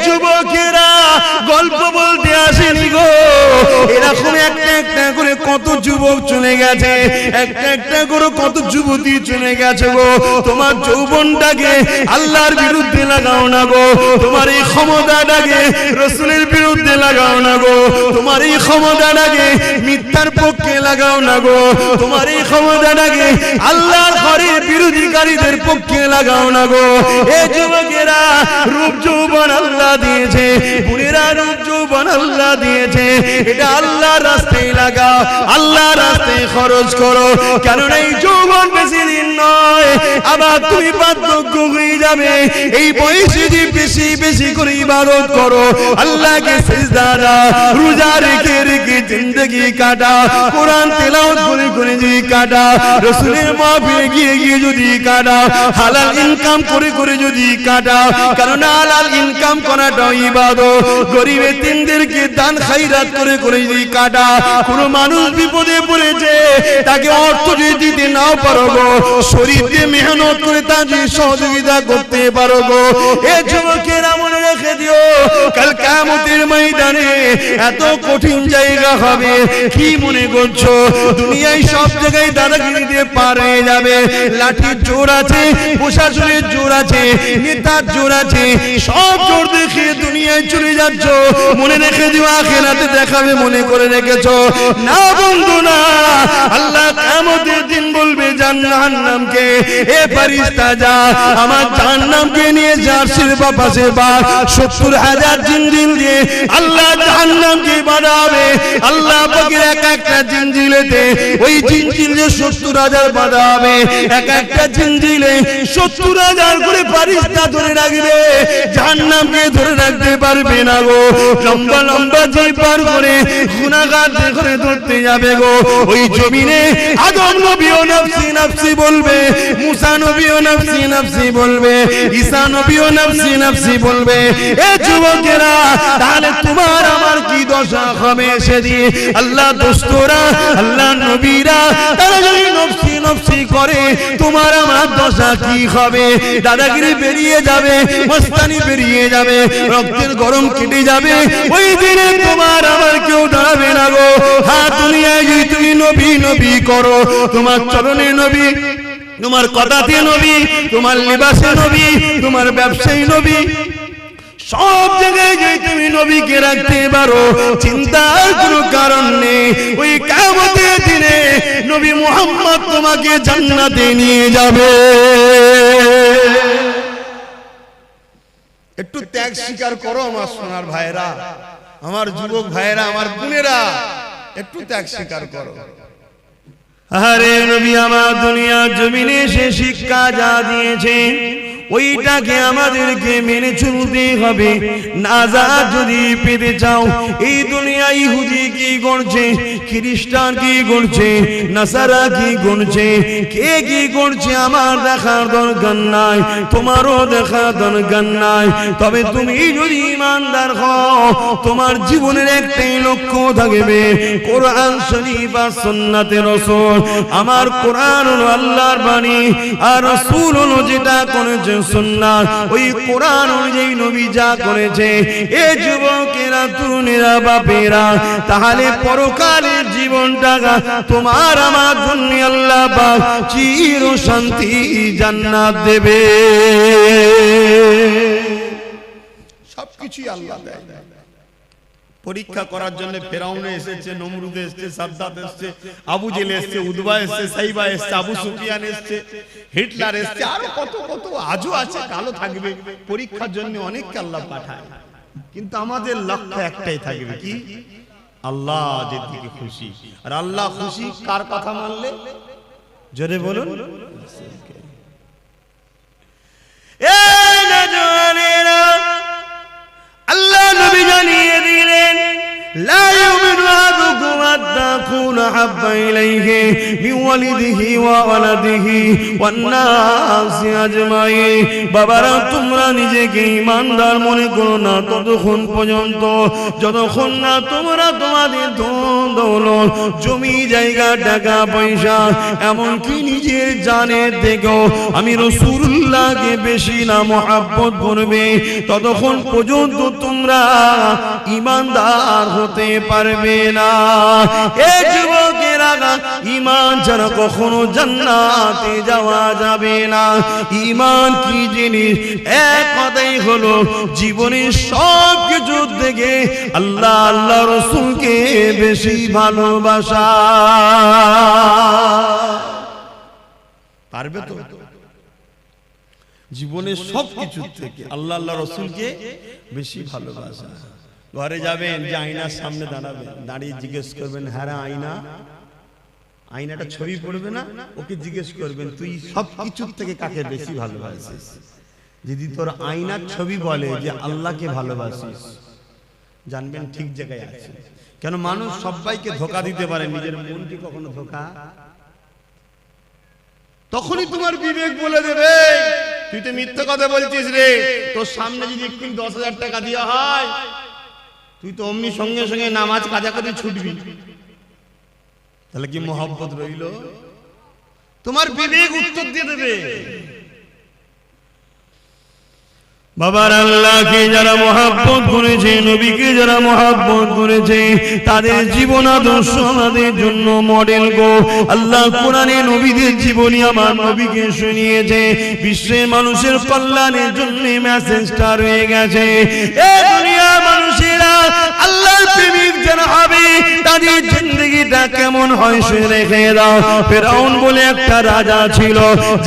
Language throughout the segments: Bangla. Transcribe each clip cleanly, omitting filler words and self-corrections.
যুবকেরা গল্প বলতে আসেনি গো, এরকম একটা একটা করে কত যুবক চলে গেছে, একটা একটা করে কত যুবতী চলে গেছে গো। তোমার যৌবনটাকে আল্লাহর বিরুদ্ধে লাগাও না গো, তোমার এই ক্ষমতাটাকে রাসূলের বিরুদ্ধে লাগাও না গো, তোমার এই ক্ষমতাটাকে মিথ্যার পক্ষে লাগাও না গো, তোমার এই ক্ষমতাটাকে আল্লাহর ঘরের বিরোধীকারীদের পক্ষে লাগাও না গো। এ যুবকেরা রূপ যৌবন আল্লাহ দিয়েছে, বুড়েরা রূপ যৌবন আল্লাহ দিয়েছে, এটা আল্লাহর রাস্তায় লাগাও, আল্লাহর রাস্তায় খরচ করো, কেননা এই যৌবন বেশি দিন নয়, আবার তুমি বার্ধক্য হয়ে যাবে। এই বয়সে যে বেশি বেশি করে ইবাদত করো, আল্লাহকে সিজদা দাও, রোজা রেখে রেখে জিন্দেগি কাটা, কোরআন তেলাওয়াত করে করে যদি কাটা, রাসূলের মাহফিলে গিয়ে গিয়ে যদি কাটা, হালাল ইনকাম করে করে যদি কাটা, কারণ হালাল ইনকাম করাটা ইবাদত। গরিব এতিমদেরকে দান খায়রাত করে করে যদি কাটা, কোন মানুষ বিপদে পড়েছে তাকে অর্থ যদি দিতে নাও পারো গো, শরীর দিয়ে মেহনত করে তার যদি সহযোগিতা করতে পারো গো। এ যুবকেরা মনে রেখে দিও, কাল কিয়ামতের ময়দানে এত কঠিন জায়গা হবে। কি মনে করছো দুনিয়ায় সব জায়গায় দাদাগিরি দিয়ে পার হয়ে যাবে? লাঠির জোর আছে, প্রশাসনের জোর আছে, নেতার জোর আছে, সব জোর দেখে দুনিয়ায় চলে যাচ্ছ। মনে রেখে দিও আখিরাতে দেখাবে মনে করে রেখেছো না বন্ধু না। আল্লাহ কিয়ামতের দিন বলবে জাহান্নামকে, এ ফেরেশতা যা আমার জাহান্নামকে নিয়ে যার সিরবা পাশে বা ৭০,০০০ জিনজিল দিয়ে আল্লাহ জাহান্নামকে বাঁধাবে। আল্লাহ পাকের এক একটা জিনজিলেতে ওই জিনজিলে ৭০,০০০ বাঁধা হবে, এক একটা জিনজিলে ৭০,০০০ করে ফেরেশতা ধরে রাখবে, জাহান্নামকে ধরে রাখতে পারবে না গো। লম্বা লম্বা যে পার করে গুনাহগার করে ধরতে যাবে গো। ওই জমিনে আদম নবীও নফসি নফসি বলবে, মুসা নবীও নফসি নফসি বলবে, ঈসা নবীও নফসি নফসি বলবে। এ যুবকেরা তাহলে তোমার আমার কি দশা হবে সেদিন? আল্লাহ দোস্তরা, আল্লাহ নবীরা তারা যদি নফসি নফসি করে, তোমার আমার দশা কি হবে? দাদাগিরি বেরিয়ে যাবে, মস্তানি বেরিয়ে যাবে, রক্তের গরম কেটে যাবে। ওই দিনে তোমার আমার কেউ দাঁড়াবে না গো। হ্যাঁ, দুনিয়ায় যদি তুমি নবী নবী করো, তোমার চরণে নবী, তোমার কথাতে নবী, তোমার লিবাসে নবী, তোমার ব্যবসায়ী নবী, সব জায়গায় যে তুমি নবীকে রাখতে পারো, চিন্তার কোনো কারণ নেই। ওই কিয়ামতের দিনে নবী মুহাম্মদ তোমাকে জান্নাতে নিয়ে যাবে। একটু ত্যাগ স্বীকার করো আমার সোনার ভাইরা, আমার যুবক ভাইরা, আমার বোনেরা, একটু ত্যাগ স্বীকার করো। আরে নবী আমার দুনিয়ার জমিনে সে শিক্ষা যা দিয়েছে ওইটাকে আমাদেরকে মেনে চলতে হবে। নাজাত যদি পেতে চাও, এই দুনিয়ায় ইহুদি কি করছে, খ্রিস্টান কি করছে, নাসারা কি করছে, কে কি করছে আমার দেখার দরকার নাই, তোমারও দেখার দরকার নাই। তবে তুমি যদি ইমানদার হও, তোমার জীবনের একটাই লক্ষ্য থাকবে, কোরআন শরীফ আর সুন্নাতে রাসূল। আমার কোরআন হলো আল্লাহর বাণী, আর রাসূল হলো যেটা করেছে সুন্নাত। ওই কোরআন অনুযায়ী নবী যা করেছে। এ যুবকেরা, তরুণেরা, বাপেরা, তাহলে পরকালের জীবনটা তোমার আমার জন্য আল্লাহ পাক চির শান্তি জান্নাত দেবে। সবকিছুই আল্লাহ দেয়। পরীক্ষা করার জন্য ফেরাউন এসেছে, নমরুদ এসেছে, সাদ্দাত এসেছে, আবু জেল এসেছে, উদবা এসেছে, সাইবা এসেছে, আবু সুফিয়ান এসেছে, হিটলার এসেছে, আর কত কত আজও আছে, কালো থাকবে। পরীক্ষার জন্য অনেককে আল্লাহ পাঠায়, কিন্তু আমাদের লক্ষ্য একটাই থাকবে, কি? আল্লাহ যেদিকে খুশি। আর আল্লাহ খুশি কার কথা মানলে? জোরে বলুন। এই নওজওয়ানেরা, আল্লাহ নবী জানিয়ে দিলেন, লা ইউমিনু আহাদুকুম হাত্তা আকুনা আহাব্বা ইলাইহি মিন ওয়ালিদিহি ওয়া ওয়ালাদিহি ওয়ান নাসি আজমাইন। বাবারা, তোমরা নিজেকে ঈমানদার মনে করো না ততক্ষণ পর্যন্ত যতক্ষণ না তোমরা তোমাদের ধন দৌলত, জমি জায়গা, টাকা পয়সা, এমনকি নিজের জানের থেকেও আমি রাসূলুল্লাহকে বেশি না মহব্বত করবে, ততক্ষণ পর্যন্ত তোমরা ঈমানদার হতে পারবে না। এই যুবকেরা, ঈমান ছাড়া কখনো জান্নাতে যাওয়া যাবে না। ঈমান কি জিনিস? এক কথাই হলো জীবনের সব কিছু থেকে আল্লাহ আল্লাহ রাসূলকে বেশি ভালোবাসা। পারবে তো? জীবনের সব কিছু থেকে আল্লাহ আল্লাহ রাসূলকে বেশি ভালোবাসা। ঘরে যাবেন, যে আয়নার সামনে দাঁড়াবেন, দাঁড়িয়ে জিজ্ঞেস করবেন, হ্যাঁ আয়না, আয়নাটা ছবি পড়বে না, ওকে জিজ্ঞেস করবেন তুই সব কিছুর থেকে কাকে বেশি ভালোবাসিস? যদি তোর আয়নার ছবি বলে যে আল্লাহকে ভালোবাসিস, জানবেন ঠিক জায়গায় আছে। কেন? মানুষ সবাইকে ধোঁকা দিতে পারে, নিজের মনকে কখনো ধোঁকা। তখনই তোমার বিবেক বলে দেবে তুই তো মিথ্যা কথা বলছিস রে। তোর সামনে যদি একটু 10,000 টাকা দেওয়া হয়, তুই তো অমনি সঙ্গে সঙ্গে নামাজ কাজা করে ছুটবি। তাহলে কি মহব্বত রইল? তোমার বিবেক উত্তর দিয়ে দেবে। বাবার, আল্লাহকে যারা মহব্বত করেছে, নবীকে যারা মহব্বত করেছে, তাদের জীবন আদর্শ আমাদের জন্য মডেল গো। আল্লাহ কোরআনে নবীদের জীবনী আমার নবীকে শুনিয়েছে, বিশ্বের মানুষের কল্যাণের জন্য মেসেজটা রয়ে গেছে। এই দুনিয়ার মানুষেরা আল্লাহর প্রেমিক যারা হবে, তাদের জিন্দেগিটা কেমন হয় সে রেখে দাও। ফেরাউন বলে একটা রাজা ছিল,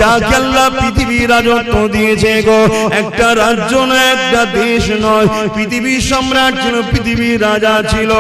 যাকে আল্লাহ পৃথিবীর রাজত্ব দিয়েছে গো। একটা রাজ্য নয়, একটা দেশ নয়, পৃথিবীর সম্রাট ছিল, পৃথিবীর রাজা ছিল।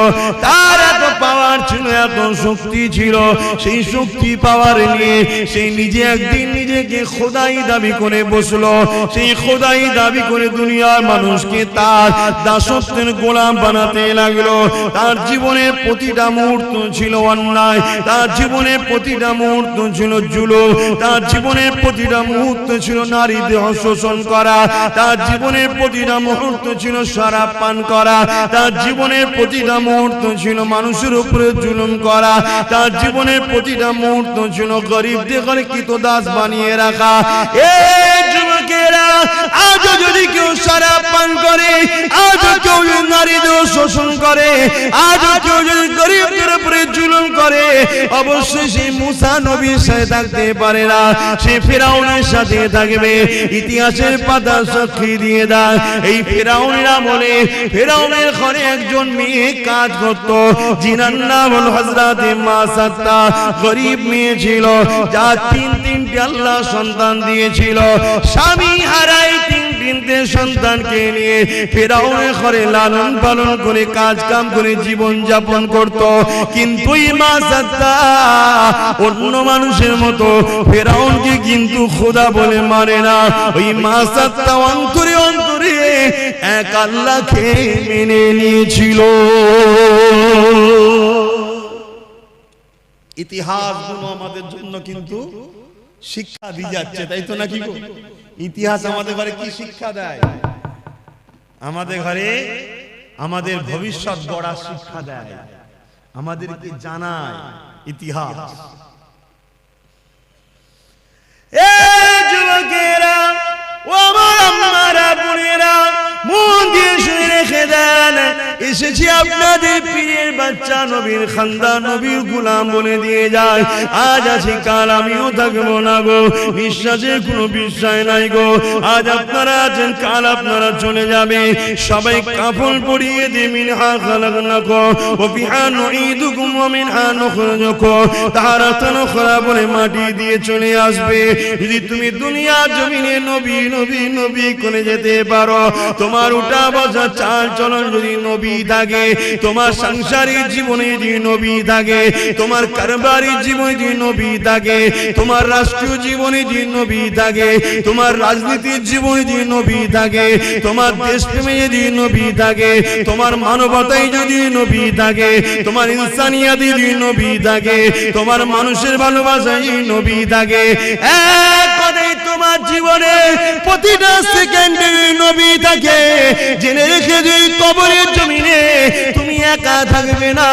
তার এত পাওয়ার ছিল, এত শক্তি ছিল। সেই শক্তি পাওয়ার নিয়ে সেই নিজে একদিন নিজেকে খোদাই দাবি করে বসলো। সেই খোদাই দাবি করে দুনিয়ার মানুষকে তার দাসত্বের গোলাম বানাতে লাগলো। তার জীবনের প্রতিটা মুহূর্ত ছিল অন্যায়, তার জীবনের প্রতিটা মুহূর্ত ছিল জুলুম, তার জীবনের প্রতিটা মুহূর্ত ছিল নারী দেহ শোষণ করা, তার জীবনের প্রতিটা মুহূর্ত ছিল শরাব পান করা, তার জীবনের প্রতিটা মুহূর্ত ছিল মানুষের উপরে জুলুম করা, তার জীবনের প্রতিটা মুহূর্ত ছিল গরিবদের ঘরে কৃতদাস বানিয়ে রাখা। এই যুবকেরা, আজও যদি কেউ শরাব পান করে, আজও কেউ যদি নারী দেহ শোষণ করে, আজও কেউ যদি গরিবদের উপরে জুলুম করে, অবশ্যই সে মুসা নবীর সাথে থাকতে পারে না, সে ফেরাউনের সাথে থাকবে। ইতিহাসের পাতা সাক্ষী দিয়ে দেয়, এই ফেরাউনের আমলে ফেরাউনের ঘরে একজন মেয়ে কাজ করত, যিনার নাম হল হযরতে মাসাত্তা। গরিব মেয়ে ছিল, যার তিনটে আল্লাহ সন্তান দিয়েছিল। স্বামী হারাই তিনটে সন্তানকে নিয়ে ফেরাউনের ঘরে লালন পালন করে কাজ কাম করে জীবন যাপন করত। কিন্তু এই মাসাত্তা অন্য মানুষের মতো ফেরাউনকে কিন্তু খোদা বলে মানে না। ওই মাসাত্তা অন্তরে অন্তরে এক আল্লাহকে মেনে নিয়েছিল। ইতিহাসগুলো আমাদের জন্য কিন্তু শিক্ষা দিয়ে যাচ্ছে, তাই তো নাকি? ইতিহাস আমাদের ঘরে কি শিক্ষা দেয়? আমাদের ঘরে আমাদের ভবিষ্যৎ গড়ার শিক্ষা দেয়, আমাদেরকে জানায় ইতিহাস। এই যুবকেরা, ও আমার আম্মারা, বোনেরা, মন দিয়ে শুনে রেখে দেন, এসেছি আপনাদের পীরের বাচ্চা, নবীর খানদান, নবীর গোলাম বলে দিয়ে যায়। আজ আছি, কাল আমিও থাকবো না গো, বিশ্বাসের কোনো বিষয় নাই গো। আজ আপনারা আছেন, কাল আপনারা চলে যাবে। সবাই কাফন পরিয়ে দিয়ে মিনহা খালাকনাকুম ওয়া ফিহা নুঈদুকুম ওয়া মিনহা নুখরিজুকুম তারাতান উখরা বলে মাটি দিয়ে চলে আসবে। যদি তুমি দুনিয়া জমিনে নবী নবী নবী করে যেতে পারো, তোমার উঠা বসা চাল চলন যদি নবী নবী থাকে, তোমার সাংসারিক জীবনে যদি নবী থাকে, তোমার কারবারিক জীবনে যদি নবী থাকে, তোমার রাষ্ট্রীয় জীবনে যদি নবী থাকে, তোমার রাজনীতির জীবনে যদি নবী থাকে, তোমার দেশপ্রেমে যদি নবী থাকে, তোমার মানবতায় যদি নবী থাকে, তোমার ইনসানিয়াতে যদি নবী থাকে, তোমার মানুষের ভালোবাসায় যদি নবী থাকে, এক কথায় তোমার জীবনে প্রতিটা সেকেন্ডে নবী থাকে, জেনে রেখে যে কবরের জমিনে তুমি একা থাকবে না।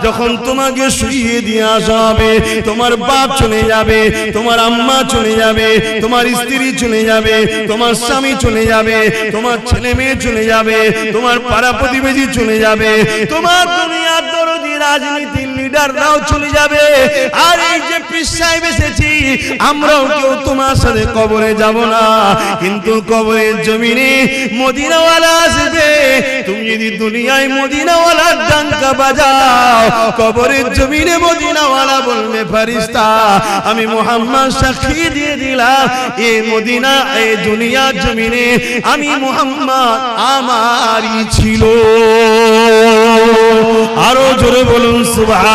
যখন তোমাকে শুইয়ে দিয়ে আসা হবে, তোমার বাপ চলে যাবে, তোমার আম্মা চলে যাবে, তোমার স্ত্রী চলে যাবে, তোমার স্বামী চলে যাবে, তোমার ছেলে মেয়ে চলে যাবে, তোমার পাড়া প্রতিবেশী চলে যাবে, তোমার দুনিয়ার দরদি রাজনীতির লিডাররাও চলে যাবে। আর এই যে পীর সাহেব এসেছি, আমরাও কেউ তোমার সাথে কবরে যাব না, কিন্তু কবরের জমিনে মদিনাওয়ালা আসবে। তুমি যদি দুনিয়ায় মদিনাওয়ালার ডাঙ্কা বাজাও, কবরের জমিনে মদিনাওয়ালা বলবে ফেরেশতা আমি মুহাম্মদ সাক্ষী দিয়ে দিলাম, এই মদিনা এই দুনিয়ার জমিনে আমি মুহাম্মদ আমারই ছিল। আরো জোরে বলুন সুবহান।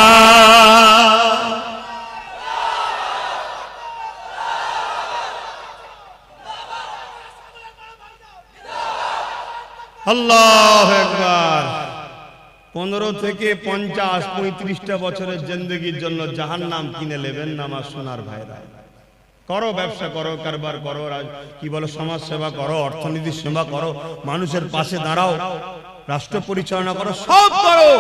আল্লাহু আকবার। 15 থেকে 50 35টা বছরের জিন্দেগির জন্য জাহান্নাম কিনে নেবেন না আমার সোনার ভাইরা। করো, ব্যবসা করো, কারবার করো, কি বলো, সমাজ সেবা করো, অর্থনীতির সেবা করো, মানুষের পাশে দাঁড়াও, রাষ্ট্র পরিচালনা করো, সব করো,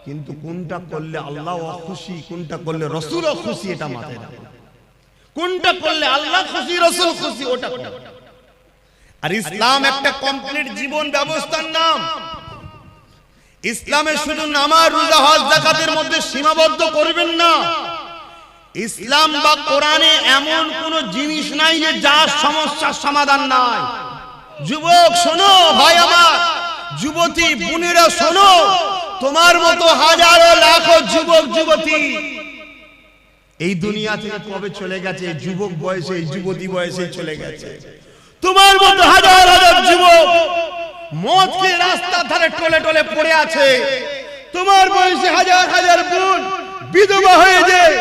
কিন্তু কোনটা করলে আল্লাহ খুশি, কোনটা করলে রাসূল খুশি, এটা মাথায় রাখো। কোনটা করলে আল্লাহ খুশি, রাসূল খুশি, ওটা করো। আর ইসলাম একটা কমপ্লিট জীবন ব্যবস্থার নাম। ইসলামে শুধু নামাজ, রোজা, হজ, যাকাতের মধ্যে সীমাবদ্ধ করবেন না। ইসলাম বা কোরআনে এমন কোন জিনিস নাই যে যার সমস্যার সমাধান নাই। যুবক শোনো, ভাই আমার, যুবতী বোনেরা শোনো, তোমার মতো হাজারো লাখো যুবক যুবতী এই দুনিয়া থেকে কবে চলে গেছে, যুবক বয়সে, এই যুবতী বয়সে চলে গেছে। তোমার মতো হাজার হাজার যুবক মদ খেয়ে রাস্তার ধারে টলে টলে পড়ে আছে। তোমার বয়সে হাজার হাজার বোন বিধবা হয়ে যায়,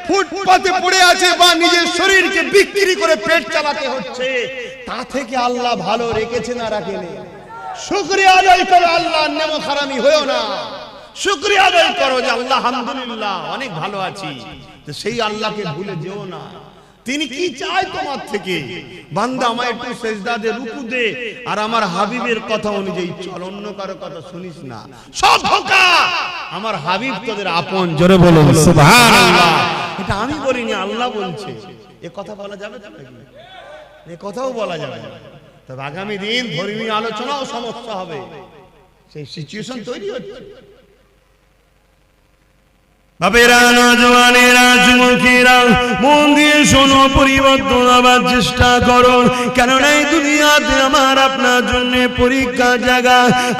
ফুটপাতে পড়ে আছে, বা নিজের শরীরকে বিক্রি করে পেট চালাতে হচ্ছে। তা থেকে আল্লাহ ভালো রেখেছে না রাখেনি? শুকরিয়া আদায় করো, আল্লাহর নেমত হারামি হয়ো না। শুকরিয়া আদায় করো যে আল্লাহ আলহামদুলিল্লাহ অনেক ভালো আছি। তো সেই আল্লাহকে ভুলে যেও না। তিনি কি চায় তোমার থেকে? বান্দা আমায় একটু সেজদা দে, রুকু দে, আর আমার হাবিবের কথা অনুযায়ী চল, অন্য কারো কথা শুনিস না। সব ধোঁকা। আমার হাবিব তোদের আপন। জোরে বলো সুবহানাল্লাহ। এটা আমি বলিনি, আল্লাহ বলছে। এ কথা বলা যাবে তো নাকি? এ কথাও বলা যাবে না। তবে আগামী দিন ধর্মীয় আলোচনাও সমস্যা হবে, সেই সিচুয়েশন তৈরি হচ্ছে। বাপেরা, নওজওয়ানেরা, যুবকেরা, মন দিয়ে শোনো, পরিবর্তন আবার চেষ্টা করো। কেননা এই দুনিয়াতে আমার আপনার জন্য পরীক্ষার জায়গা।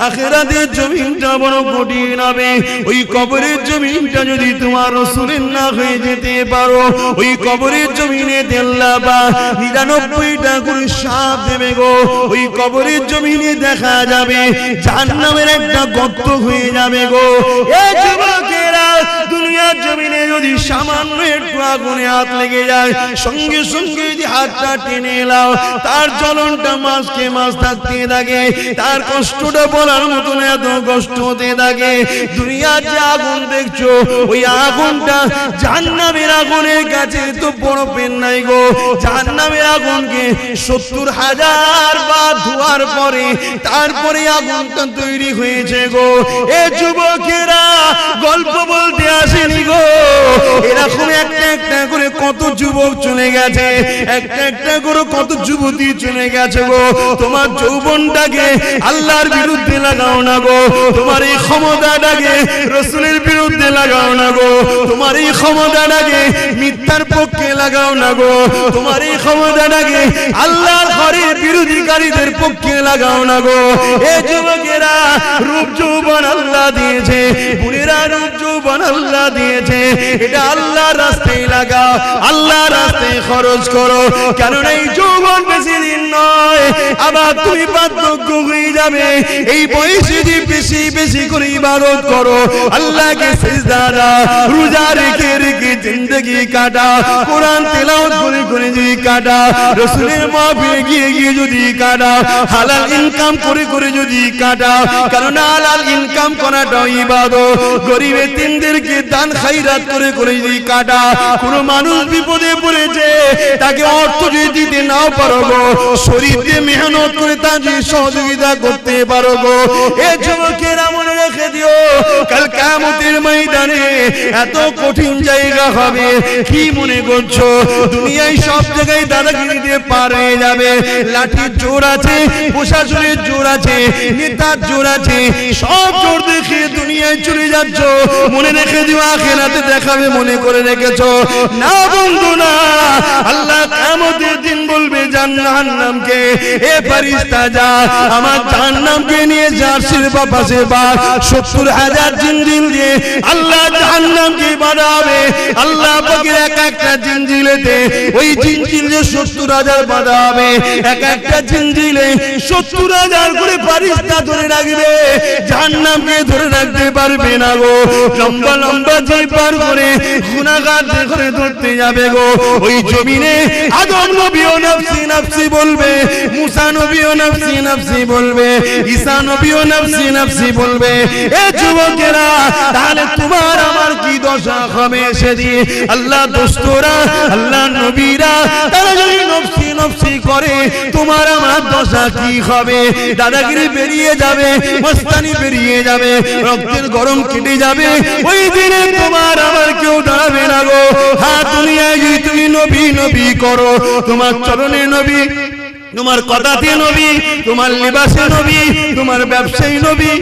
আখিরাতের জমিনটা বড় কঠিন হবে। ওই কবরের জমিনটা যদি তোমার রাসূলের না হয়ে যেতে পারো, ওই কবরের জমিনে আল্লাহ বা 99টা করে সাপ দেবে গো। ওই কবরের জমিনে দেখা যাবে জাহান্নামের একটা গর্ত হয়ে যাবে গো। এই যুবকেরা, দুনিয়ার জমিনে যদি সামান্য একটু আগুনে হাত লেগে যায়, সঙ্গে সঙ্গে যদি হাতটা টেনে এলাও, তার জ্বলনটা মাসকে মাস থাকতে থাকে, তার কষ্টটা বলার মতন এত কষ্ট হতে থাকে। দুনিয়ার যে আগুন দেখছো, ওই আগুনটা জাহান্নামের আগুনের কাছে তো বড় পেন নাই গো। জাহান্নামের আগুনকে 70,000 বার ধোয়ার পরে তারপরে আগুনটা তৈরি হয়েছে গো। এ যুবকেরা, গল্প বলতে আসেনি গো। এরকম একটা একটা করে কত যুবক চলে গেছে, একটা একটা করে কত যুবতী চলে গেছে গো। তোমার যৌবনটাকে আল্লাহর বিরুদ্ধে লাগাও না গো। তোমার এই ক্ষমতাটাকে রাসূলের বিরুদ্ধে লাগাও না গো। তোমার এই ক্ষমতাটাকে মিথ্যার পক্ষে লাগাও না গো। তোমার এই ক্ষমতাটাকে আল্লাহর ঘরের বিরোধীকারীদের পক্ষে লাগাও না গো। এ যুবকেরা, রূপ যৌবন আল্লাহ দিয়েছে, বুড়িরা রূপ যৌবন আল্লাহ দিয়েছে, এটা আল্লাহর রাস্তায় লাগাও। আল্লাহ রাস্তায় খরচ করো, কারণ এই যৌবন বেশি দিন নয়, আবার তুমি বার্ধক্য হয়ে যাবে। এই বয়সে যদি বেশি বেশি করে ইবাদত করো, আল্লাহকে সিজদা দাও, রোজা রেখে রেখে জিন্দেগি কাটা, কোরআন তেলাওয়াত করে করে যদি কাটা, রাসূলের মাহফিলে গিয়ে গিয়ে যদি কাটা, হালাল ইনকাম করে করে যদি কাটা, কারণ হালাল ইনকাম করাটাও ইবাদত। গরিব এতিমদেরকে দান খায়রাত করে করে যদি কাটা, কোন মানুষ বিপদে পড়েছে তাকে অর্থ যদি দিতে নাও পারো গো, শরীর দিয়ে মেহনত করে তা যদি সহযোগিতা করতে পারো গো, এ যুবকেরা মনে রেখে দিও, কাল কিয়ামতের ময়দানে এত কঠিন জায়গা হবে। কি মনে করছো দুনিয়ায় সব জায়গায় দাদাগিরি দিয়ে পার হয়ে যাবে? লাঠির জোর আছে, প্রশাসনের জোর আছে, নেতার জোর আছে, সব জোর দেখে দুনিয়ায় চলে যাচ্ছ। মনে রেখে দিও আখিরাতে দেখাবে মনে করে রেখেছো না বন্ধু না। আল্লাহ কিয়ামতের দিন বলবে জাহান্নামকে, এ ফেরেশতা যা আমার জাহান্নামকে নিয়ে যা, সিরবা পাশে বা 70,000 জিনজিল দিয়ে আল্লাহ জাহান্নামকে বাঁধাবে। আল্লাহ পাকের এক একটা জিনজিলেতে ওই জিনজিলে 70,000 বাঁধা হবে, এক একটা জিনজিলে 70,000 করে ফেরেশতা ধরে রাখবে, জাহান্নামকে ধরে রাখতে পারবে না গো। লম্বা লম্বা জিল পার করে গুনাহগার করে ধরতে যাবে গো। ওই জমিনে আদম নবীও নফসি নফসি বলবে, মুসা নবীও নফসি নফসি বলবে, ঈসা নবীও নফসি নফসি বলবে। এ যুবকেরা, তাহলে তোমার আমার কি দশা হবে সেদিন? আল্লাহ দোস্তরা, আল্লাহ নবীরা তারা যদি নফসি নফসি করে, তোমার আমার দশা কি হবে? দাদাগিরি বেরিয়ে যাবে, মস্তানি বেরিয়ে যাবে, রক্তের গরম কেটে যাবে। ওই দিনে তোমার আমার কেউ দাঁড়াবে না গো। হ্যাঁ, দুনিয়ায় যদি তুমি নবী নবী করো, তোমার চরণে নবী, তোমার কথাতে নবী, তোমার লিবাসে নবী, তোমার ব্যবসায়ী নবী,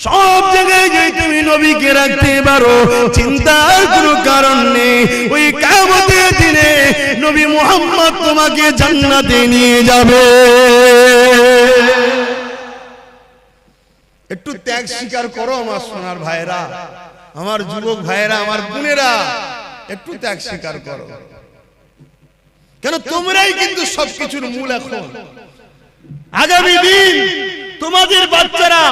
সব জায়গায় যে তুমি নবীকে রাখতে পারো, চিন্তার কোনো কারণ নেই। ওই কিয়ামতের দিনে নবী মুহাম্মদ তোমাকে জান্নাতে নিয়ে যাবে। একটু ত্যাগ স্বীকার করো আমার সোনার ভাইরা, আমার যুবক ভাইরা, আমার বোনেরা, একটু ত্যাগ স্বীকার করো। কেন তোমরাই কিন্তু সবকিছুর মূল। এখন আগামী দিন তোমাদের বাচ্চারা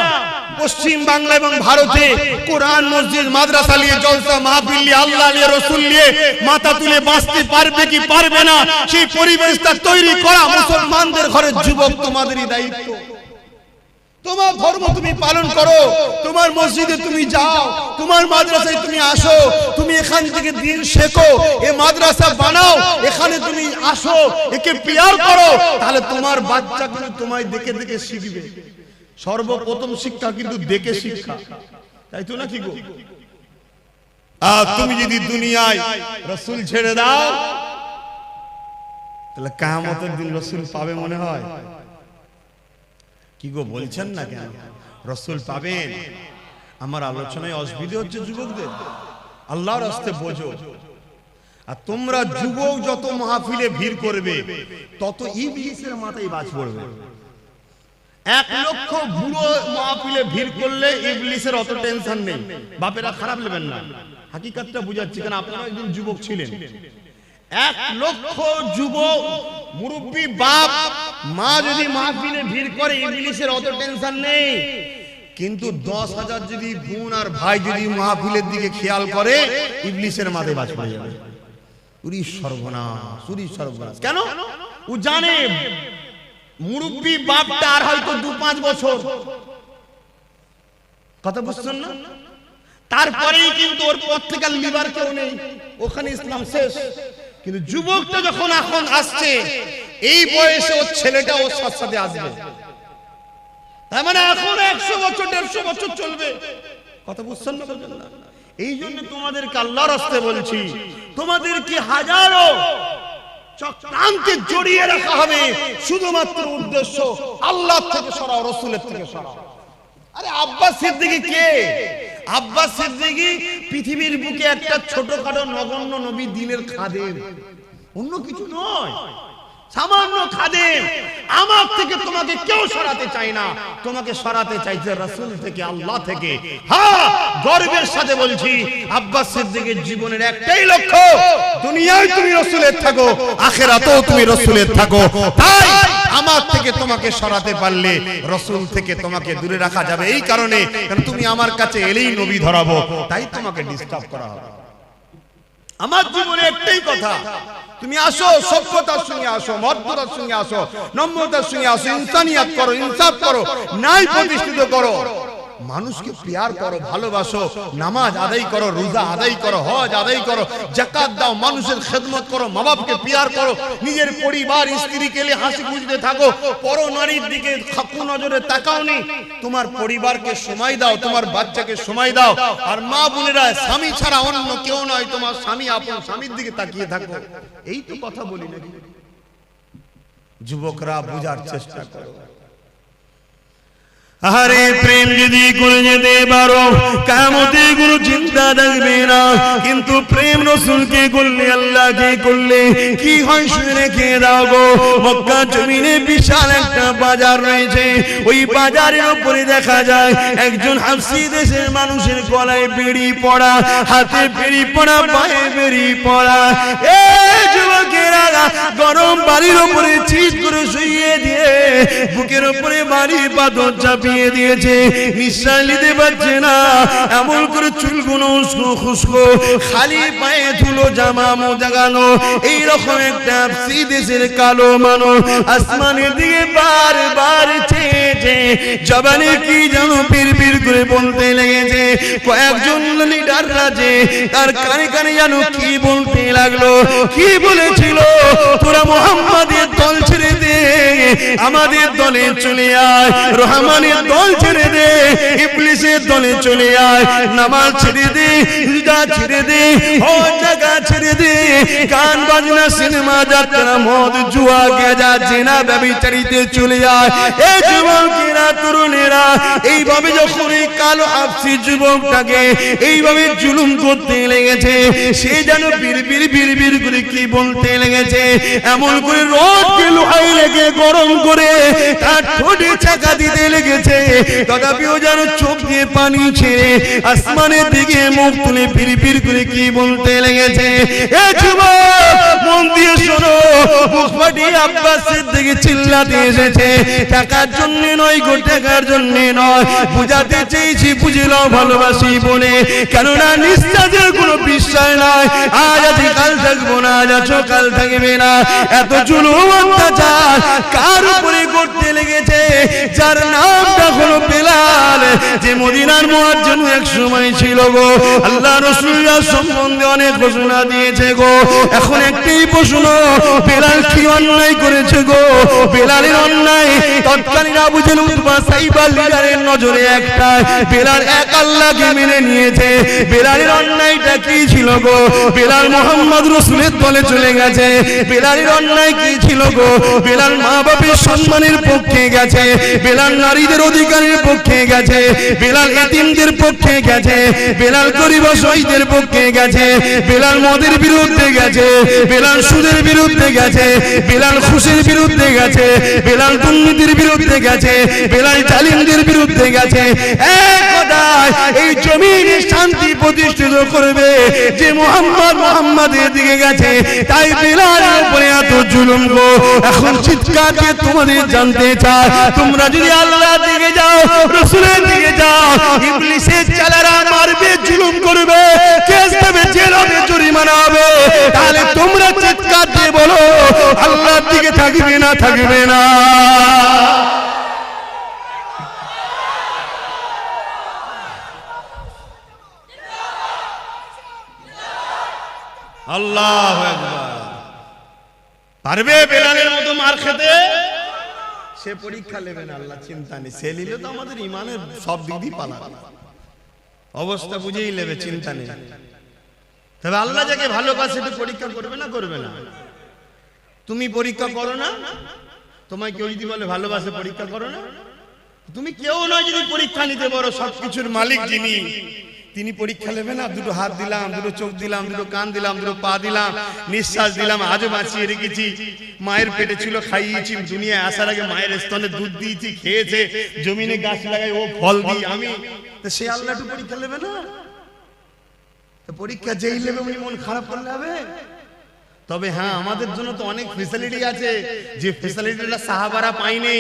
পশ্চিম বাংলা এবং ভারতে কোরআন, মসজিদ, মাদ্রাসা নিয়ে, জলসা মাহফিল নিয়ে, আল্লাহ নিয়ে, রাসূল নিয়ে মাথা তুলে বাঁচতে পারবে কি পারবে না, সেই পরিবেশটা তৈরি করা মুসলমানদের ঘরের যুবক তোমাদেরই দায়িত্ব। তোমার ধর্ম তুমি পালন করো, তোমার মসজিদে তুমি যাও, তোমার মাদ্রাসায় তুমি আসো, তুমি এখান থেকে দিন শেখো, এই মাদ্রাসা বানাও, এখানে তুমি আসো, একে পিয়ার করো, তাহলে তোমার বাচ্চা কিন্তু তোমায় দেখে দেখে শিখবে। সর্বপ্রথম শিক্ষা কিন্তু দেখে শিক্ষা, তাই তো নাকি গো? আর তুমি যদি দুনিয়ায় রাসূল ছেড়ে দাও, তাহলে কিয়ামতের দিন রাসূল পাবে মনে হয়? কি গো বলছেন না কেন? রাসূল পাবেন? আমার আলোচনায় অসুবিধা হচ্ছে যুবকদের? আল্লাহর রাস্তায় বোঝো। আর তোমরা যুবক যত মাহফিলে ভিড় করবে, তত ইবলিসের মাথায় বাজ পড়বে। 1 লক্ষ বুড়ো মাহফিলে ভিড় করলে ইবলিসের অত টেনশন নেই। বাপেরা খারাপ নেবেন না, হাকিকতটা বুঝাচ্ছি, কারণ আপনারা একদিন যুবক ছিলেন। 1 লক্ষ যুবক মুরব্বী বাপ মা যদি মাহফিলে ভিড় করে, ইবলিসের অত টেনশন নেই। কিন্তু 10,000 যদি বোন আর ভাই যদি মাহফিলের দিকে খেয়াল করে, ইবলিসের মাথায় বাজ পড়ে যাবে। উরি সর্বনাশ, উরি সর্বনাশ। কেন? ও জানে মুরব্বী বাপটা আর হয়তো 2-5 বছর, কথা বুঝছেন না? তারপরেই কিন্তু ওর পর থেকে লিবার কেউ নেই, ওখানে ইসলাম শেষ। কিন্তু যুবকটা যখন এখন আসছে, এই বয়সে ওর ছেলেটা ওর সাথে আসবে, তার মানে এখন 100 বছর 150 বছর চলবে, কথা বুঝছেন না? এই জন্য তোমাদেরকে আল্লাহর রাস্তায় বলছি, তোমাদেরকে হাজারো চক্রান্তে জড়িয়ে রাখা হবে, শুধুমাত্র উদ্দেশ্য আল্লাহ থেকে সরাও, রাসূলের থেকে সরাও। আরে আব্বাস সিদ্দিকী কে? আব্বাস সিদ্দিকী পৃথিবীর বুকে একটা ছোটখাটো নগণ্য নবী, দিনের খাদেম, অন্য কিছু নয়। সামান্য খাদেম, আমার থেকে তোমাকে কেউ সরাতে চায় না, তোমাকে সরাতে চাইছে রাসূল থেকে, আল্লাহ থেকে। হ্যাঁ, গর্বের সাথে বলছি, আব্বাস সিদ্দিকের জীবনের একটাই লক্ষ্য, দুনিয়ায় তুমি রাসূলের থাকো, আখিরাতেও তুমি রাসূলের থাকো। তাই আমার থেকে তোমাকে সরাতে পারলে রাসূল থেকে তোমাকে দূরে রাখা যাবে, এই কারণে কারণ তুমি আমার কাছে এলেই নবী ধরাবো, তাই তোমাকে ডিস্টার্ব করা হবে। আমার জীবনে একটাই কথা, তুমি আসো, সভ্যতার সঙ্গে আসো, মর্যাদার সঙ্গে আসো, নম্রতার সঙ্গে আসো, ইনসানিয়াত করো, ইনসাফ করো, ন্যায় প্রতিষ্ঠিত করো, মানুষকে প্যার করো, ভালোবাসো, নামাজ আদায় করো, রোজা আদায় করো, হজ আদায় করো, যাকাত দাও, মানুষের খেদমত করো, মা বাপকে প্যার করো, নিজের পরিবার স্ত্রীকে নিয়ে হাসি খুশিতে থাকো, পর নারীর দিকে খাকু নজরে তাকাও নি, তোমার পরিবারকে সময় দাও, তোমার বাচ্চাকে সময় দাও। আর মা বোনেরা, স্বামী ছাড়া অন্য কেউ নয়, তোমার স্বামী আপন স্বামীর দিকে তাকিয়ে থাকো। এই তো কথা বলি নাকি? যুবকরা বুঝার চেষ্টা করো। আরে প্রেম যদি করে যেতে পারো, কিয়ামতে কোনো চিন্তা থাকবে না। কিন্তু প্রেম রাসূলকে করলে, আল্লাহকে করলে কি হয় শুনে রেখে দাও গো। মক্কা জমিনে বিশাল একটা বাজার রয়েছে, ওই বাজারের উপরে দেখা যায় একজন হাবশী দেশের মানুষের গলায় বেড়ি পড়া, হাতে বেড়ি পড়া, পায়ে বেড়ি পড়া। এই যুবকেরা গরম বাড়ির উপরে চিৎ করে শুইয়ে দিয়ে বুকের উপরে বাড়ি পাথর চাপিয়ে দিয়েছে, নিঃশ্বাস নিতে পারছে না, এমন করে চুলগুলো উস্কো খুস্কো, খালি পায়ে ধুলো, জামা মোজাগানো, এইরকম একটা হাবশী দেশের কালো মানুষ আসমানের দিকে বারবার চেয়েছে, জবানে কি যেন পিরপির করে বলতে লেগেছে। কয়েকজন লিডার রাজে তার কানে কানে যেন কি বলতে লাগলো, কি বলেছিল, তোরা মুহাম্মাদের দল ছেড়ে দে, আমাদের দলে চলে আয়, রহমানের দল ছেড়ে দে, ইবলিসের দলে চলে আয়, নামাজ ছেড়ে দে, রোজা ছেড়ে দে, হজ জাকাত ছেড়ে দে, গান বাজনা, সিনেমা, যাত্রা, মদ, জুয়া, গাঁজা, জেনা, ব্যভিচারিতে চলে আয়। এই যুবকেরা, তরুণেরা এইভাবে যখন এই কালো হাবশী যুবকটাকে এইভাবে জুলুম করতে লেগেছে, সে যেন বিড়বিড় বিড়বিড় করে কি বলতে লেগেছে, এমন করে রোদকে লোহায় লেগে গরম করে তার ঠোঁটে চাকা দিতে লেগেছে, তথাপিও যেন চোখ দিয়ে পানি ছেড়ে আসমানের দিকে মুখ তুলে বিড়বিড় করে কি বলতে লেগেছে। এ যুবক, মন দিয়ে শোনো, মুখ ফাটিয়ে আব্বাস সিদ্দিক চিল্লাতে এসেছে, টাকার জন্য নয় গো, টাকার জন্য নয়, বুঝাতে চেয়েছি, বুঝে নাও ভালোবাসি বলে, কেননা নিঃশ্বাসের কোনো বিশ্বাস নাই, আজ আছি কাল থাকবো না, আজ আছো কাল থাকবে না। এত জুলুম অত্যাচার কার উপরে করতে লেগেছে, যার নামটা হলো বেলাল, যে মদিনার মুয়াজ্জিন এক সময় ছিল গো। আল্লাহ রাসূলের সম্বন্ধে অনেক ঘোষণা দিয়েছে গো। এখন একটাই প্রশ্ন, বেলাল কি অন্যায় করেছে গো? বেলালের অন্যায় তৎকালীন আবু জেহেল, উতবা, সাইবা লিডারের নজরে একটা, বেলাল এক আল্লাহকে মেনে নিয়েছে। বেলালের অন্যায়টা কি ছিল গো? বেলাল মুহাম্মদ রাসূলের দলে চলে গেছে। বেলালের অন্যায় কি ছিল গো? বেলাল মা বাপের সম্মানের পক্ষে গেছে, বেলাল নারীদের অধিকারের পক্ষে গেছে, বেলাল এতিমদের পক্ষে গেছে, বেলাল গরিব অসহায়দের পক্ষে গেছে, বেলাল মদের বিরুদ্ধে গেছে, বেলাল সুদের বিরুদ্ধে গেছে, বেলাল ঘুষের বিরুদ্ধে গেছে, বেলাল দুর্নীতির বিরুদ্ধে গেছে, বেলাল জালিমদের বিরুদ্ধে গেছে। এক কথায় এই জমিনে শান্তি প্রতিষ্ঠিত করবে যে মুহাম্মাদের দিকে গেছে, তাই বেলালের উপরে এত জুলুম গো। এখন চিৎকার দিয়ে তোমাদের জানতে চাই, তোমরা যদি আল্লাহর দিকে যাও, রাসূলের দিকে যাও, ইবলিসের চালারা মারবে, জুলুম করবে, কেস দেবে, জেল হবে, জরিমানা হবে, তাহলে তোমরা চিৎকার দিয়ে বলো আল্লাহর দিকে থাকবে না, থাকবে না? আল্লাহু আকবার। পারবে বেলালের মতো মার খেতে? সে পরীক্ষা নেবে না, আল্লাহ চিন্তা নেই, সে নিলে তো আমাদের ইমানের সব দিক দিয়ে পালাবে, অবস্থা বুঝেই নেবে, চিন্তা নেই। তবে আল্লাহ যাকে ভালোবাসে একটু পরীক্ষা করবে না, করবে না? তুমি পরীক্ষা করো না? তোমায় কেউ যদি বলে ভালোবাসে, পরীক্ষা করো না? তুমি কেউ নয় যদি পরীক্ষা নিতে পারো, সবকিছুর মালিক যিনি, তিনি পরীক্ষা নেবে না, দুটো হাত দিলাম, দুটো চোখ দিলাম, দুটো কান দিলাম, দুটো পা দিলাম, নিঃশ্বাস দিলাম, আজও বাঁচিয়ে রেখেছি। মায়ের পেটে ছিল, খাইয়েছি, দুনিয়ায় আসার আগে মায়ের স্তনে দুধ দিয়েছি, খেয়েছে, জমিনে গাছ লাগাই ও ফল দিই আমি, তো সে আল্লাহ একটু পরীক্ষা নেবে না? তো পরীক্ষা যেই নেবে উনি মন খারাপ করলে হবে? তবে হ্যাঁ, আমাদের জন্য তো অনেক ফেসিলিটি আছে, যে ফেসিলিটিটা সাহাবারা পায়নি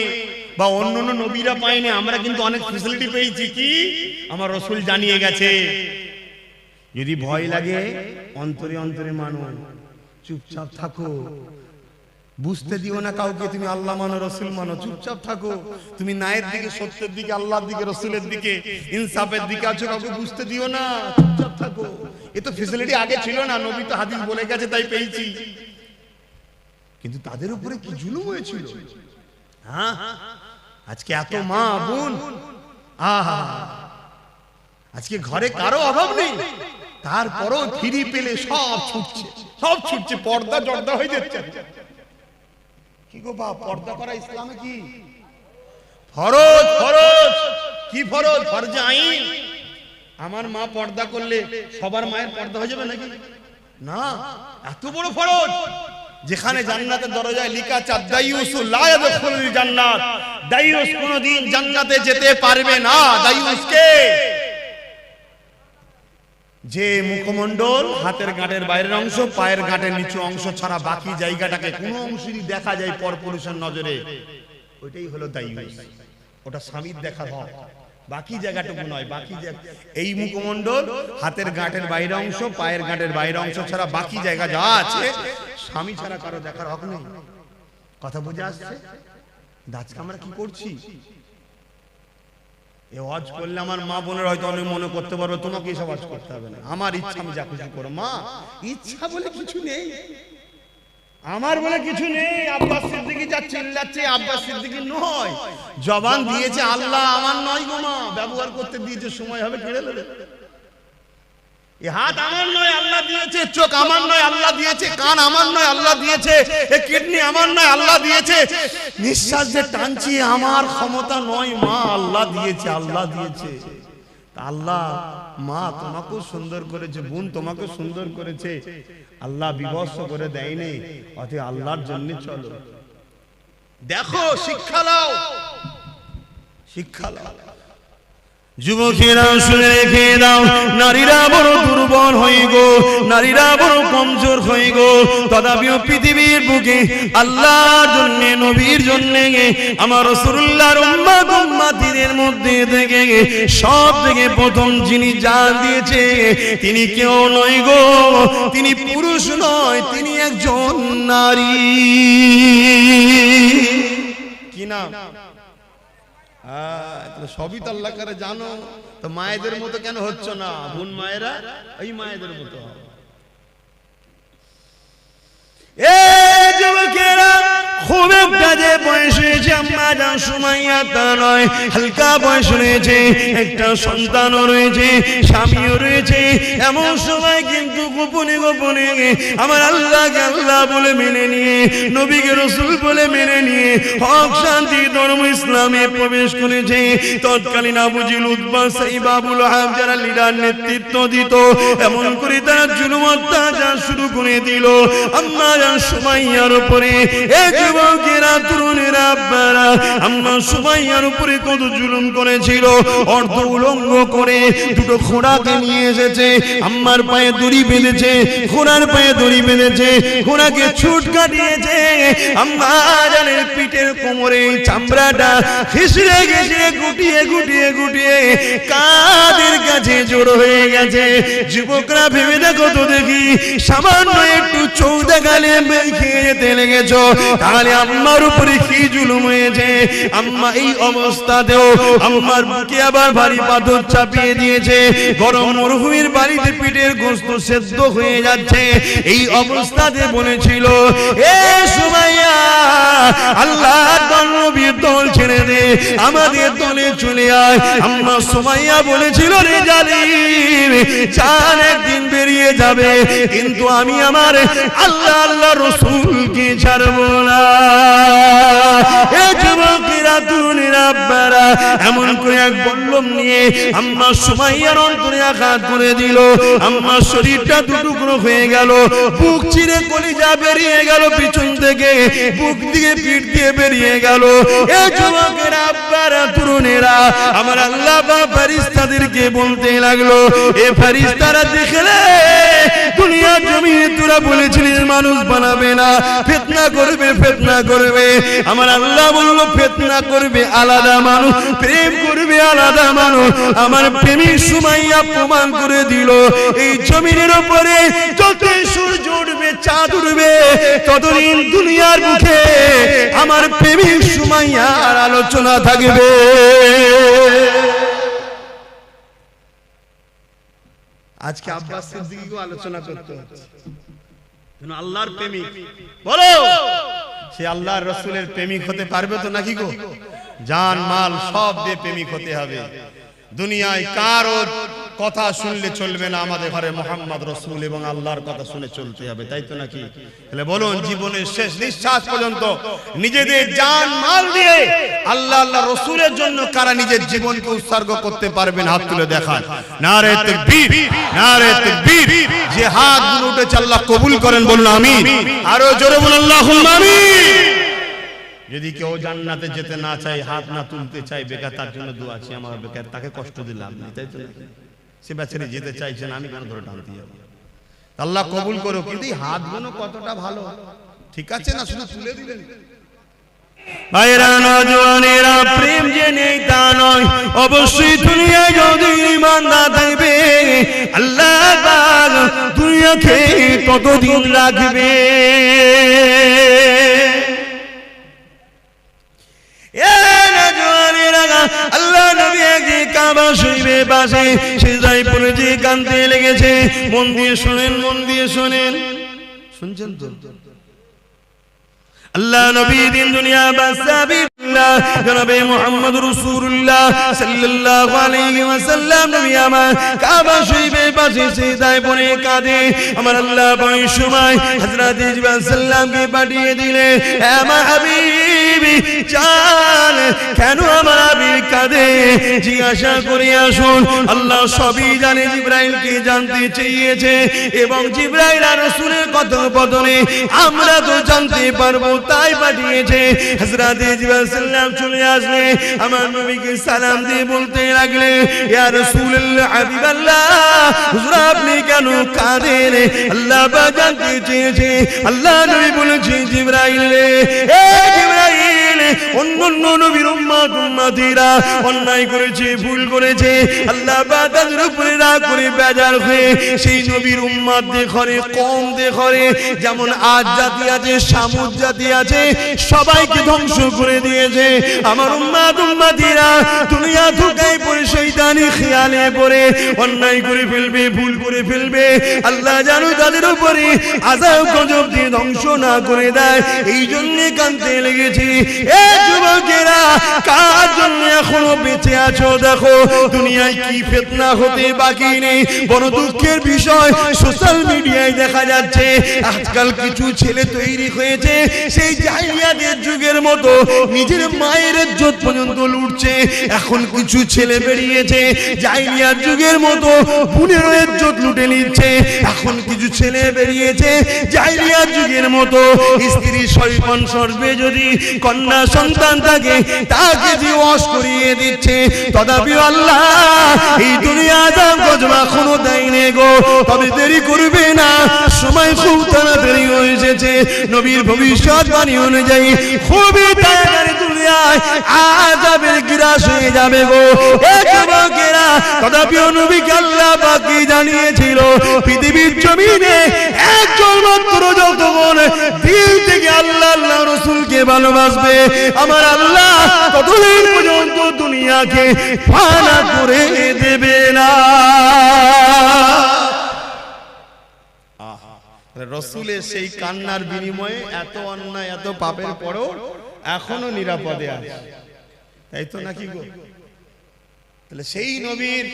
বা অন্যান্য নবীরা পায়নি, আমরা কিন্তু অনেক ফেসিলিটি পেয়েছি। কি? আমার রাসূল জানিয়ে গেছে। যদি ভয় লাগে অন্তরে অন্তরে মানো, চুপচাপ থাকো, বুঝতে দিও না কাউকে তুমি আল্লাহ মানো, রাসূল মানো, চুপচাপ থাকো। তুমি ন্যায়ের দিকে, সত্যের দিকে, আল্লাহর দিকে, রাসূলের দিকে, ইনসাফের দিকে আছো, কাউকে বুঝতে দিও না, চুপচাপ থাকো। এ তো ফেসিলিটি আগে ছিল না, নবী তো হাদিস বলে গেছে তাই পেয়েছি। কিন্তু তাদের উপরে কি জুলুম হয়েছিল! হ্যাঁ, আজকে এত মা বোন, আহা, আজকে ঘরে কারো অভাব নেই, তারপরও ফিরি পেলে সব ছুটছে, সব ছুটছে, পর্দা জর্দা হয়ে যাচ্ছে। কি গো বাপ, পর্দা করা ইসলামে কি ফরজ? ফরজ কি ফরজ? ফরজে আইন। আমার মা পর্দা করলে সবার মায়ের পর্দা হয়ে যাবে নাকি? না, এত বড় ফরজ, যেখানে জান্নাতের দরজায় লেখা আছে দাইয়ুসু লা ইয়াদখুলুল জান্নাত, দাইয়ুস কোনদিন জান্নাতে যেতে পারবে না। দাইয়ুস কে? যে মুখমণ্ডল, হাতের গাঁটের বাইরের অংশ, পায়ের গাঁটের নিচু অংশ ছাড়া বাকি জায়গাটাকে কোন অংশই দেখা যায় পরপুরুষের নজরে, ওইটাই হলো দাইয়ুস। ওটা স্বামীর দেখা হয়, বাকি জায়গাটুকু নয়। বাকি এই মুখমণ্ডল, হাতের গাঁটের বাইরের অংশ, পায়ের গাঁটের বাইরের অংশ ছাড়া বাকি জায়গা যা আছে স্বামী ছাড়া কারো দেখার হক নেই। কথা বুঝে আসছে? আজকে আমরা কি করছি? এ ওয়াজ করলে আমার মা বোনের হয়তো অনেক মনে করতে পারবে তোমাকে এসব ওয়াজ করতে হবে না, আমার ইচ্ছা আমি যা খুশি করো। মা, ইচ্ছা বলে কিছু নেই, আমার বলে কিছু নেই। আব্বাস সিদ্দিকী যা চিল্লাচ্ছে, আব্বাস সিদ্দিকী নয়, জবান দিয়েছে আল্লাহ, আমার নয় গো মা, ব্যবহার করতে দিয়েছে, সময় হবে কেড়ে নেবে। এই হাত আমার নয়, আল্লাহ দিয়েছে। চোখ আমার নয়, আল্লাহ দিয়েছে। কান আমার নয়, আল্লাহ দিয়েছে। এই কিডনি আমার নয়, আল্লাহ দিয়েছে। নিঃশ্বাস যে টানছি আমার ক্ষমতা নয়, মা আল্লাহ দিয়েছে, আল্লাহ দিয়েছে। আল্লাহ, মা তোমাকেও সুন্দর করেছে, বোন তোমাকেও সুন্দর করেছে, আল্লাহ বিভৎস করে দেয়নি। অতএব আল্লাহর জন্য চলো, দেখো, শিক্ষা নাও, শিক্ষা নাও। যুবকেরা শুনে রেখে দাও, নারীরা বড় দুর্বল হয়ে গো, নারীরা বড় কমজোর হয়ে গো, তথাপিও পৃথিবীর বুকে আল্লাহর জন্য, নবীর জন্য, আমার রাসূলুল্লাহর উম্মত উম্মতিদের মধ্যে থেকে সব থেকে প্রথম যিনি জান দিয়েছে, তিনি কেউ নয় গো, তিনি পুরুষ নয়, তিনি একজন নারী। কি নাম? সবই তো আল্লাহ করে জানো, তো মায়েদের মতো কেন হচ্ছ না? বোন মায়েরা এই মায়েদের মতো। যুবকেরা, খুব একটা যে বয়স হয়েছে আম্মা জান সুমাইয়া তা নয়, হালকা বয়স রয়েছে, একটা সন্তানও রয়েছে, স্বামীও রয়েছে, এমন সময় কিন্তু গোপনে গোপনে আমার আল্লাহকে আল্লাহ বলে মেনে নিয়ে, নবীকে রাসূল বলে মেনে নিয়ে হক শান্তি ধর্ম ইসলামে প্রবেশ করেছে। তৎকালীন আবু জিল, উতবা, সাইবা, আবু লাহাব যারা লিডার নেতৃত্ব দিত, এমন করে তারা জুলুম অত্যাচার শুরু করে দিল আম্মা জান সুমাইয়ার উপরে। যুবকেরা, তরুণেরা, আব্বারা, আম্মা সুমাইয়ার উপরে কত জুলুম করেছিল। অর্ধ উলঙ্গ করে দুটো ঘোড়াকে নিয়ে এসেছে, আম্মার পায়ে দড়ি বেঁধেছে, ঘোড়ার পায়ে দড়ি বেঁধেছে, ঘোড়াকে ছুট কাটিয়েছে। আম্মা জানের পিঠের কোমরে চামড়াটা খিসড়ে গেছে, গুটিয়ে গুটিয়ে গুটিয়ে কাদের কাছে জড়ো হয়ে গেছে। যুবকরা ভেবে দেখো তো দেখি, সামান্য একটু চৌদা গালে খেয়ে যেতে লেগেছ, তাহলে আম্মার উপরে কি জুলুম হয়েছে। আম্মা এই অবস্থাতেও আম্মার বুকে আবার ভারী পাথর চাপিয়ে দিয়েছে। গরম মরুভূমির বাড়িতে পিঠের গোশত সেদ্ধ সেদ্ধ হয়ে যাচ্ছে। এই অবস্থাতে বলেছিল, এ সুমাইয়া, আল্লাহর নবীর দল ছেড়ে দে, আমাদের দলে চলে আয়। আম্মা সুমাইয়া বলেছিল, রে জালিম, চাঁদ একদিন বেরিয়ে যাবে, কিন্তু আমি আমার আল্লাহ রাসূলকে ছাড়বো না। এ যুবকেরা, তরুণেরা, আব্বারা, এমন করে এক বল্লম নিয়ে আম্মা সুমাইয়ার অন্তরে আঘাত করে দিল। আম্মার শরীরটা দুটুকরো হয়ে গেল, বুক চিরে কলিজা বেরিয়ে গেল, পিছন থেকে বুক দিয়ে পিঠ দিয়ে বেরিয়ে গেল। এ যুবকেরা, আব্বারা, তরুণেরা, আমার আল্লাহ বা ফেরেশতাদেরকে বলতে লাগলো, এ ফেরেশতারা দেখলে দুনিয়ার জমিনে তোরা বলেছিলিস মানুষ বানাবে না, ফিতনা করবে, ফিতনা করবে। আমার আল্লাহ বলল, ফিতনা করবে আলাদা মানুষ, প্রেম করবে আলাদা মানুষ। আমার প্রেমিক সুমাইয়া প্রমাণ করে দিল, এই জমিনের উপরে যত সূর্য উঠবে, চাঁদ উঠবে, ততদিন দুনিয়ার মুখে আমার প্রেমিক সুমাইয়ার আলোচনা থাকবে। আজকে আব্বাস সিদ্দিকীকেও আলোচনা করতে হচ্ছে, আল্লাহর প্রেমিক। বলো, সে আল্লাহর রাসূলের প্রেমিক হতে পারবে তো নাকি গো? জান মাল সব দিয়ে প্রেমিক হতে হবে। দুনিয়ায় কারো কথা শুনলে চলবে না, আমাদের ঘরে মুহাম্মদ রাসূল এবং আল্লাহর কথা শুনে চলতে হবে, তাই তো নাকি? তাহলে বলুন, জীবনের শেষ নিঃশ্বাস পর্যন্ত নিজেদের জান মাল দিয়ে আল্লাহ রাসূলের জন্য কারা নিজের জীবনকে উৎসর্গ করতে পারবেন? হাত তুলে দেখান। নারে তাকবীর, নারে তাকবীর। যে হাতগুলো উঠেছে আল্লাহ কবুল করেন, বলুন আমিন। আরো জোরে বলুন আল্লাহুম্মা আমিন। যদি কেউ জান্নাতে যেতে না চায়, হাত না তুলতে চায়, বেকার, তার জন্য দোয়া আছে। আমার বেকার, তাকে কষ্ট দিলাম না, তাই তো? সে বেচারি যেতে চাইছেন, আমি কেন ধরে টানতে যাব? আল্লাহ কবুল করো। কিন্তু এই হাতগুলো কতটা ভালো, ঠিক আছে না? শুধু তুলে দিলেন। ভাইরা, নওজওয়ানেরা, প্রেম যে নেই তা নয়, অবশ্যই দুনিয়ায় যদি ঈমানদার থাকবে, আল্লাহ পাক দুনিয়াকে কতদিন রাখবে। আল্লাহ নবী একদিন কাবা শরীফের পাশে সিজদায় পড়েছে, কাঁদতে লেগেছে। মন দিয়ে শোনেন, মন দিয়ে শোনেন, শুনছেন তো? আল্লাহ নবী দিন দুনিয়া বাসাবিল্লাহ জনাবে মুহাম্মদ রাসূলুল্লাহ সাল্লাল্লাহু আলাইহি ওয়াসাল্লাম নবী আমার কাবা শরীফের পাশে সিজদায় পড়ে কাঁদে। আমার আল্লাহ ওই সময় হযরত জিবরাইল সাল্লামকে পাঠিয়ে দিলেন, হে আমার হাবিবি চাল, কেন আমার হাবিব কাঁদে জিজ্ঞাসা করে আসুন। আল্লাহ সবই জানে, জিবরাইলকে জানতে চেয়েছে, এবং জিবরাইল আর রাসূলের কথোপকথনে আমরা তো জানতে পারবো, তাই পাঠিয়েছে। হযরত জিবরাইল সাল্লাম চলে আসলে আমার নবীকে সালাম দিয়ে বলতে লাগলে, ইয়া রাসূলুল্লাহ, হাবিবাল্লাহ, হুজুর আপনি কেন কাঁদেন? আল্লাহ পাক জানতে চেয়েছে। আল্লাহ নবী বলেছে, জিবরাইল রে, এ জিবরাইল, অন্য নবীর উম্মতিরা অন্যায় করেছে, ভুল করেছে, আল্লাহ পাক তাদের উপরে রাগ করে বেজার হয়ে সেই নবীর উম্মতদের ঘরে কম দেখরে, যেমন আজ জাতি আছে, সামুদ জাতি আছে, সবাইকে ধ্বংস করে দিয়েছে। আমার উম্মতিরা দুনিয়া ধোঁকায় পড়ে শয়তানি খেয়ালে পড়ে অন্যায় করে ফেলবে, ভুল করে ফেলবে। আল্লাহ জানো তাদের উপরে আযাব গজব দিয়ে ধ্বংস না করে দেয়, এই জন্য কাঁদতে লেগেছি। এ যুবকেরা, কার জন্য এখনো বেঁচে আছো? দেখো দুনিয়ায় কি ফিতনা হতে বাকি নেই। বড় দুঃখের বিষয়, সোশ্যাল মিডিয়ায় দেখা যাচ্ছে আজকাল কিছু ছেলে তৈরি হয়েছে সেই জাহিলিয়াতের যুগের মতো, নিজের মায়ের ইজ্জত পর্যন্ত লুটছে। এখন কিছু ছেলে বেরিয়েছে জাহিলিয়াত যুগের মতো বোনের ইজ্জত লুটে নিচ্ছে। এখন কিছু ছেলে বেরিয়েছে জাহিলিয়াত যুগের মতো স্ত্রী সৈপন সর্বে যদি কন্যা সন্তান থাকে তাকে দিওয়াস করিয়ে দিচ্ছে। তথাপি আল্লাহ এই দুনিয়া দাম গজব এখনো দেয়নি গো, তবে দেরি করবে না, সময় খুব তাড়াতাড়ি হয়ে এসেছে। নবীর ভবিষ্যৎবাণী অনুযায়ী খুবই তাড়াতাড়ি দুনিয়ায় আযাবের গ্রাস হয়ে যাবে গো। এ যুবকেরা, তথাপি নবীকে আল্লাহ পাক জানিয়েছিল পৃথিবীর জমিনে একজন মাত্র যতক্ষণ দিল থেকে আল্লাহ আল্লাহ রাসূলকে ভালোবাসবে, আমার আল্লাহ ততদিন পর্যন্ত দুনিয়াকে ফানা করে দেবে না। রসুলের সেই কান্নার বিনিময়ে এত অন্যায় এত পাপের পরও এখনো নিরাপদে আছে, তাই তো নাকি গো? তাহলে সেই নবীর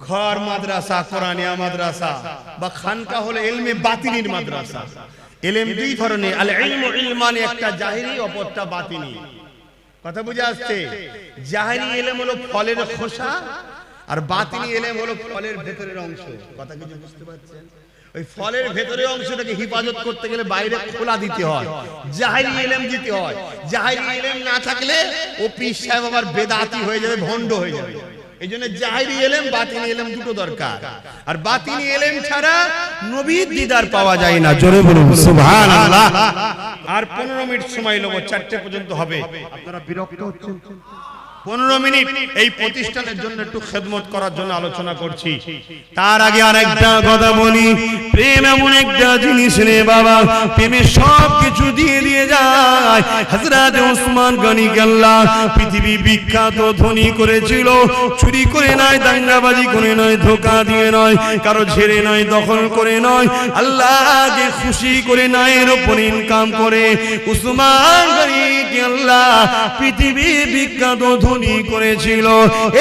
ঘর মাদ্রাসা, কোরআনিয়া মাদ্রাসা বা খানকা হলো ইলমে বাতিনির মাদ্রাসা। ইলম দুই ধরনের, আল ইলমু ইলমানি, একটা জাহিরি অপরটা বাতিনি। কথা বুঝে আসছে? জাহিরি ইলম হলো ফলের খোসা, আর বাতিনি ইলম হলো ফলের ভেতরের অংশ। কথা কিছু বুঝতে পারছেন? ওই ফলের ভেতরের অংশটাকে হিফাজত করতে গেলে বাইরে খোলা দিতে হয়, জাহিরি ইলম দিতে হয়। জাহিরি ইলম না থাকলে ও পীর সাহেব আবার বেদাতি হয়ে যাবে, ভণ্ড হয়ে যাবে। এই জন্য জাহিরি ইলম বাতিনি ইলম দুটো দরকার, আর বাতিনি ইলম ছাড়া নবীর দিদার পাওয়া যায় না। জোরে বলুন সুবহানাল্লাহ। আর 15 মিনিট সময় নেব, 4টে পর্যন্ত হবে। আপনারা বিরক্ত হচ্ছেন? 15 মিনিট এই প্রতিষ্ঠানের জন্য একটু খেদমত করার জন্য আলোচনা করছি। তার আগে আরেকটা কথা বলি, প্রেম এমন একটা জিনিস রে বাবা, প্রেমে সব কিছু দিয়ে দিয়ে যায়। হযরত ওসমান গনি আল্লাহ পৃথিবী বিখ্যাত ধনী করেছিল, চুরি করে নয়, দাঙ্গাবাজি করে নয়, ধোঁকা দিয়ে নয়, কারো ঝেড়ে নয়, দখল করে নয়, আল্লাহকে খুশি করে নায়ের উপর ইনকাম করে ওসমান গনি আল্লাহ পৃথিবী বিখ্যাত করেছিল।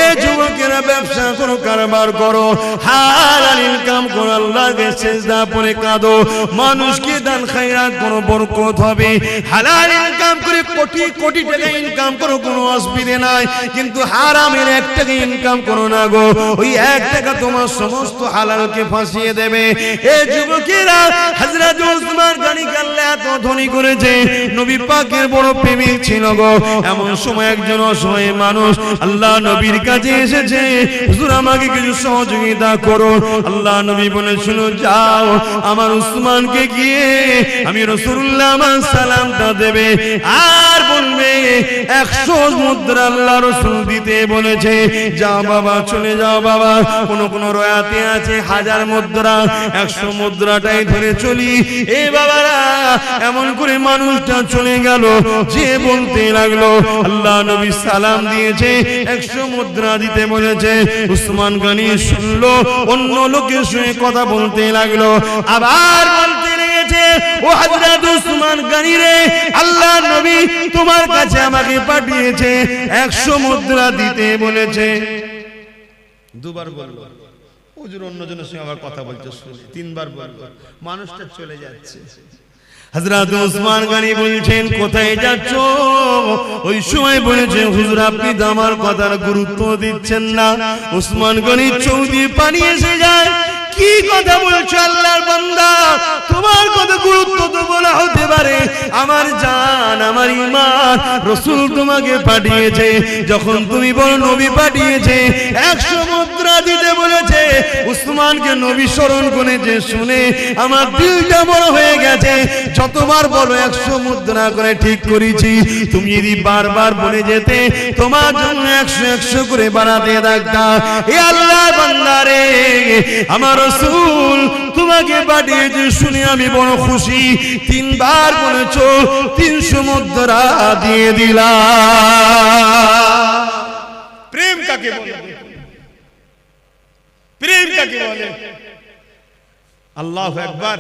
এই যুবকেরা ব্যবসা করো, কারবার করো, হালাল ইনকাম করো, আল্লাহকে সিজদা পড়ে কাঁদো, মানুষকে দান খায়রাত করো, বরকত হবে। হালাল ইনকাম করে কোটি কোটি টাকা ইনকাম করো, কোনো অসুবিধা নাই, কিন্তু হারামের 1 টাকা ইনকাম করো না গো, ওই 1 টাকা তোমার সমস্ত হালালকে ফাঁসিয়ে দেবে। এই যুবকেরা হযরত ওসমান গনি আল্লাহ এত ধনী করেছে, নবী পাকের বড় প্রেমিক ছিল গো। এমন সময় একজন অসহায় মানুষ আল্লাহ নবীর কাছে এসেছে, হুজুর আমাকে কিছু সহযোগিতা করো। আল্লাহ নবী বলে, শুনো, যাও আমার উসমানকে গিয়ে আমি রাসূলুল্লাহ আমার সালামটা দেবে, আর বলবে 100 মুদ্রা আল্লাহ রাসূল দিতে বলেছে। যাও বাবা, চলে যাও বাবা। কোন রয়াতে আছে 1000 মুদ্রা, 100 মুদ্রাটাই ধরে চলি। এ বাবারা, এমন করে মানুষটা চলে গেল, যে বলতে লাগলো আল্লাহ নবী সালাম দিয়েছে, 100 মুদ্রা দিতে বলেছে। উসমান গনি শুনলো, অন্য লোকের সঙ্গে কথা বলতে লাগলো, আবার বলতে লেগেছে, ও হযরত উসমান গনি রে, আল্লাহ নবী তোমার কাছে আমাকে পাঠিয়েছে, 100 মুদ্রা দিতে বলেছে। দুবার বলল, হুজুর অন্যজনের সঙ্গে আবার কথা বলতে শুনে 3বার বলল, মানুষটা চলে যাচ্ছে। হযরত ওসমান গনি বলছেন, কোথায় যাচ্ছ? ওই সময় বলেছে, হুজুর আপনি তো আমার কথার গুরুত্ব দিচ্ছেন না। ওসমান গনি চৌদি পানি এসে যায়, কি কথা বলছো আল্লাহর বান্দা, তোমার কথা গুরুত্ব তো বলা হতে পারে, আমার জান, আমার ঈমান, রাসূল তোমাকে পাঠিয়েছে। যখন তুমি বলো নবী পাঠিয়েছে, 100 মুদ্রা দিতে বলেছে, উসমানকে নবী স্মরণ করেছে, শুনে আমার দিলটা বড় হয়ে গেছে। যতবার বলো 100 মুদ্রা করে ঠিক করেছি, তুমি যদি বারবার বলে যেতে, তোমার জন্য 100 করে বাড়াতে থাকতাম। এ আল্লাহর বান্দা রে, আমার রাসূল তোমাকে পাঠিয়েছে শুনে আমি বড় খুশি। 3বার বলেছো, 300 মুদ্রা দিয়ে দিলাম। প্রেম কাকে বলে? প্রেম কাকে বলে? আল্লাহু আকবার।